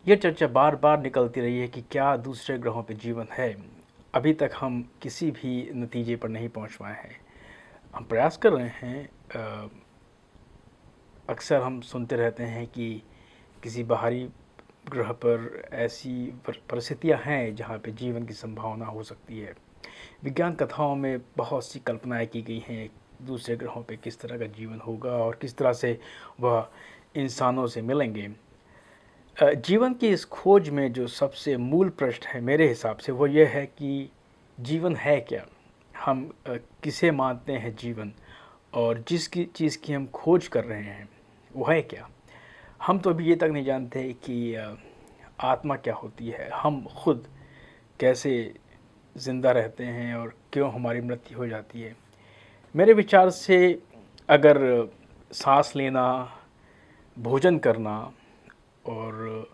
ये चर्चा बार बार निकलती रही है कि क्या दूसरे ग्रहों पर जीवन है। अभी तक हम किसी भी नतीजे पर नहीं पहुंच पाए हैं। हम प्रयास कर रहे हैं। अक्सर हम सुनते रहते हैं कि किसी बाहरी ग्रह पर ऐसी परिस्थितियां हैं जहां पे जीवन की संभावना हो सकती है। विज्ञान कथाओं में बहुत सी कल्पनाएं की गई हैं दूसरे ग्रहों पे किस तरह का जीवन होगा और किस तरह से वह इंसानों से मिलेंगे। जीवन की इस खोज में जो सबसे मूल प्रश्न है मेरे हिसाब से वो ये है कि जीवन है क्या। हम किसे मानते हैं जीवन, और जिसकी चीज़ की हम खोज कर रहे हैं वो है क्या। हम तो अभी ये तक नहीं जानते कि आत्मा क्या होती है, हम खुद कैसे ज़िंदा रहते हैं और क्यों हमारी मृत्यु हो जाती है। मेरे विचार से अगर सांस लेना, भोजन करना और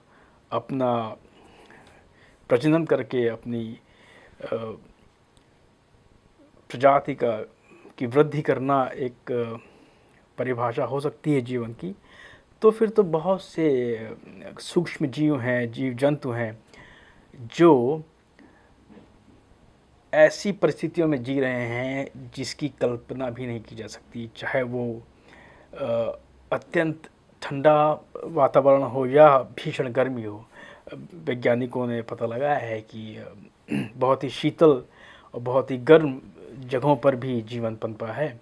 अपना प्रजनन करके अपनी प्रजाति की वृद्धि करना एक परिभाषा हो सकती है जीवन की, तो फिर तो बहुत से सूक्ष्म जीव हैं, जीव जंतु हैं जो ऐसी परिस्थितियों में जी रहे हैं जिसकी कल्पना भी नहीं की जा सकती। चाहे वो अत्यंत ठंडा वातावरण हो या भीषण गर्मी हो। वैज्ञानिकों ने पता लगाया है कि बहुत ही शीतल और बहुत ही गर्म जगहों पर भी जीवन पनपा है।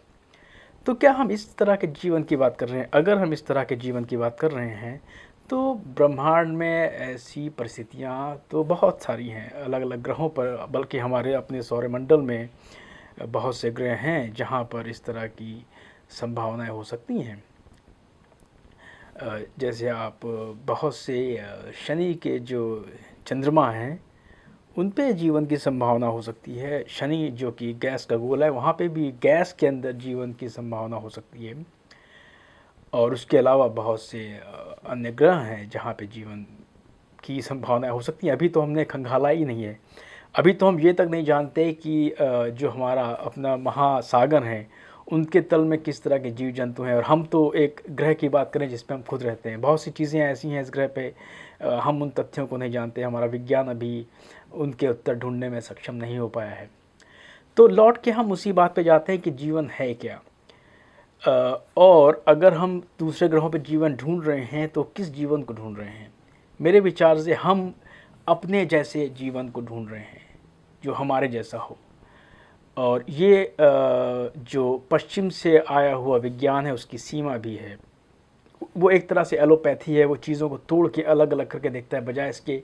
तो क्या हम इस तरह के जीवन की बात कर रहे हैं? अगर हम इस तरह के जीवन की बात कर रहे हैं तो ब्रह्मांड में ऐसी परिस्थितियां तो बहुत सारी हैं अलग अलग ग्रहों पर, बल्कि हमारे अपने सौरमंडल में बहुत से ग्रह हैं जहां पर इस तरह की संभावनाएं हो सकती हैं। जैसे आप बहुत से शनि के जो चंद्रमा हैं उन पे जीवन की संभावना हो सकती है। शनि जो कि गैस का गोला है, वहाँ पे भी गैस के अंदर जीवन की संभावना हो सकती है। और उसके अलावा बहुत से अन्य ग्रह हैं जहाँ पे जीवन की संभावनाएं हो सकती हैं। अभी तो हमने खंगाला ही नहीं है। अभी तो हम ये तक नहीं जानते कि जो हमारा अपना महासागर है उनके तल में किस तरह के जीव जंतु हैं। और हम तो एक ग्रह की बात करें जिस पे हम खुद रहते हैं, बहुत सी चीज़ें ऐसी हैं इस ग्रह पे, हम उन तथ्यों को नहीं जानते। हमारा विज्ञान अभी उनके उत्तर ढूंढने में सक्षम नहीं हो पाया है। तो लौट के हम उसी बात पे जाते हैं कि जीवन है क्या। और अगर हम दूसरे ग्रहों पे जीवन ढूंढ रहे हैं तो किस जीवन को ढूंढ रहे हैं? मेरे विचार से हम अपने जैसे जीवन को ढूंढ रहे हैं जो हमारे जैसा हो। और ये जो पश्चिम से आया हुआ विज्ञान है उसकी सीमा भी है। वो एक तरह से एलोपैथी है, वो चीज़ों को तोड़ के अलग अलग करके देखता है बजाय इसके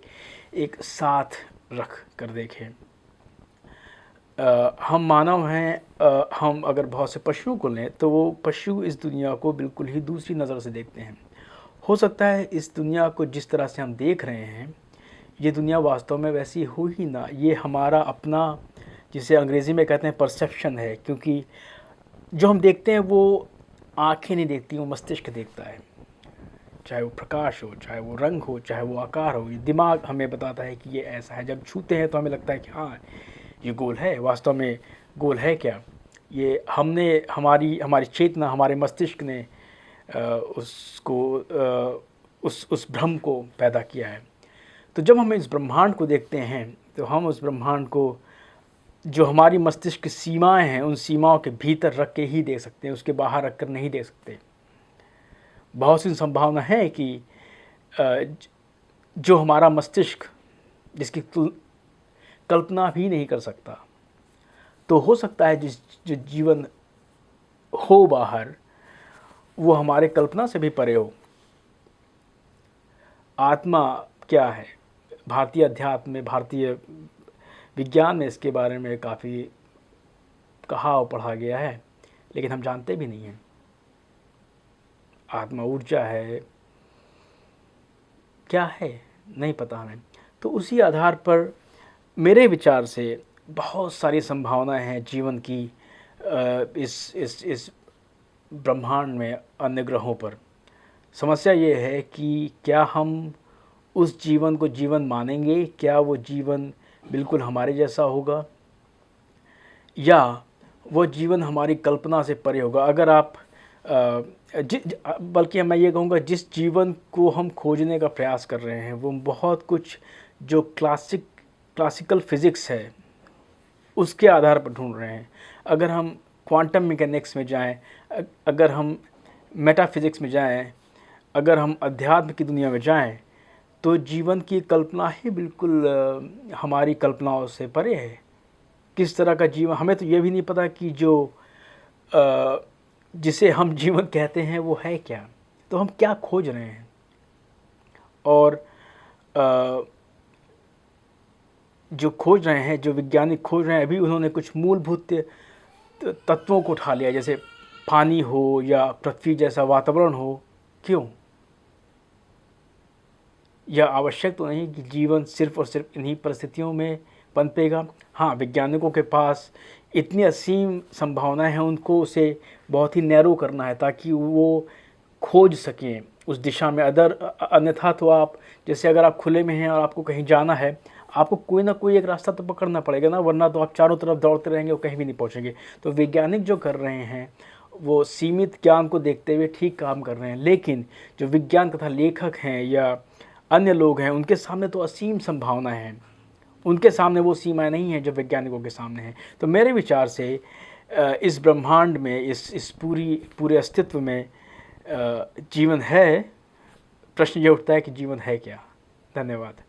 एक साथ रख कर देखें। हम मानव हैं, हम अगर बहुत से पशुओं को लें तो वो पशु इस दुनिया को बिल्कुल ही दूसरी नज़र से देखते हैं। हो सकता है इस दुनिया को जिस तरह से हम देख रहे हैं ये दुनिया वास्तव में वैसी हो ही ना। ये हमारा अपना, जिसे अंग्रेज़ी में कहते हैं परसेप्शन है, क्योंकि जो हम देखते हैं वो आँखें नहीं देखती, वो मस्तिष्क देखता है। चाहे वो प्रकाश हो, चाहे वो रंग हो, चाहे वो आकार हो, ये दिमाग हमें बताता है कि ये ऐसा है। जब छूते हैं तो हमें लगता है कि हाँ ये गोल है। वास्तव में गोल है क्या? ये हमने हमारी चेतना, हमारे मस्तिष्क ने उस भ्रम को पैदा किया है। तो जब हम इस ब्रह्मांड को देखते हैं तो हम उस ब्रह्मांड को जो हमारी मस्तिष्क की सीमाएं हैं उन सीमाओं के भीतर रख के ही देख सकते हैं, उसके बाहर रख कर नहीं देख सकते। बहुत सी संभावना है कि जो हमारा मस्तिष्क जिसकी कल्पना भी नहीं कर सकता, तो हो सकता है जो जीवन हो बाहर वो हमारे कल्पना से भी परे हो। आत्मा क्या है? भारतीय अध्यात्म में, भारतीय विज्ञान में इसके बारे में काफ़ी कहा और पढ़ा गया है, लेकिन हम जानते भी नहीं हैं। आत्मा ऊर्जा है, क्या है, नहीं पता हमें। तो उसी आधार पर मेरे विचार से बहुत सारी संभावनाएं हैं जीवन की इस ब्रह्मांड में, अन्य ग्रहों पर। समस्या ये है कि क्या हम उस जीवन को जीवन मानेंगे? क्या वो जीवन बिल्कुल हमारे जैसा होगा या वो जीवन हमारी कल्पना से परे होगा? अगर आप बल्कि मैं ये कहूँगा जिस जीवन को हम खोजने का प्रयास कर रहे हैं वो बहुत कुछ जो क्लासिकल फिज़िक्स है उसके आधार पर ढूंढ रहे हैं। अगर हम क्वांटम मैकेनिक्स में जाएं, अगर हम मेटाफिज़िक्स में जाएं, अगर हम अध्यात्म की दुनिया में जाएं, तो जीवन की कल्पना ही बिल्कुल हमारी कल्पनाओं से परे है। किस तरह का जीवन, हमें तो ये भी नहीं पता कि जो जिसे हम जीवन कहते हैं वो है क्या, तो हम क्या खोज रहे हैं। और जो खोज रहे हैं, जो वैज्ञानिक खोज रहे हैं, अभी उन्होंने कुछ मूलभूत तत्वों को उठा लिया, जैसे पानी हो या पृथ्वी जैसा वातावरण हो। क्यों? यह आवश्यक तो नहीं कि जीवन सिर्फ और सिर्फ इन्हीं परिस्थितियों में पनपेगा। हाँ, वैज्ञानिकों के पास इतनी असीम संभावनाएं हैं, उनको उसे बहुत ही नैरो करना है ताकि वो खोज सकें उस दिशा में। अन्यथा तो आप, जैसे अगर आप खुले में हैं और आपको कहीं जाना है, आपको कोई ना कोई एक रास्ता तो पकड़ना पड़ेगा ना, वरना तो आप चारों तरफ दौड़ते रहेंगे और कहीं भी नहीं पहुंचेंगे। तो वैज्ञानिक जो कर रहे हैं वो सीमित ज्ञान को देखते हुए ठीक काम कर रहे हैं, लेकिन जो विज्ञान तथा लेखक हैं या अन्य लोग हैं उनके सामने तो असीम संभावनाएं हैं। उनके सामने वो सीमाएं नहीं हैं जो वैज्ञानिकों के सामने हैं। तो मेरे विचार से इस ब्रह्मांड में, इस पूरे अस्तित्व में जीवन है। प्रश्न ये उठता है कि जीवन है क्या। धन्यवाद।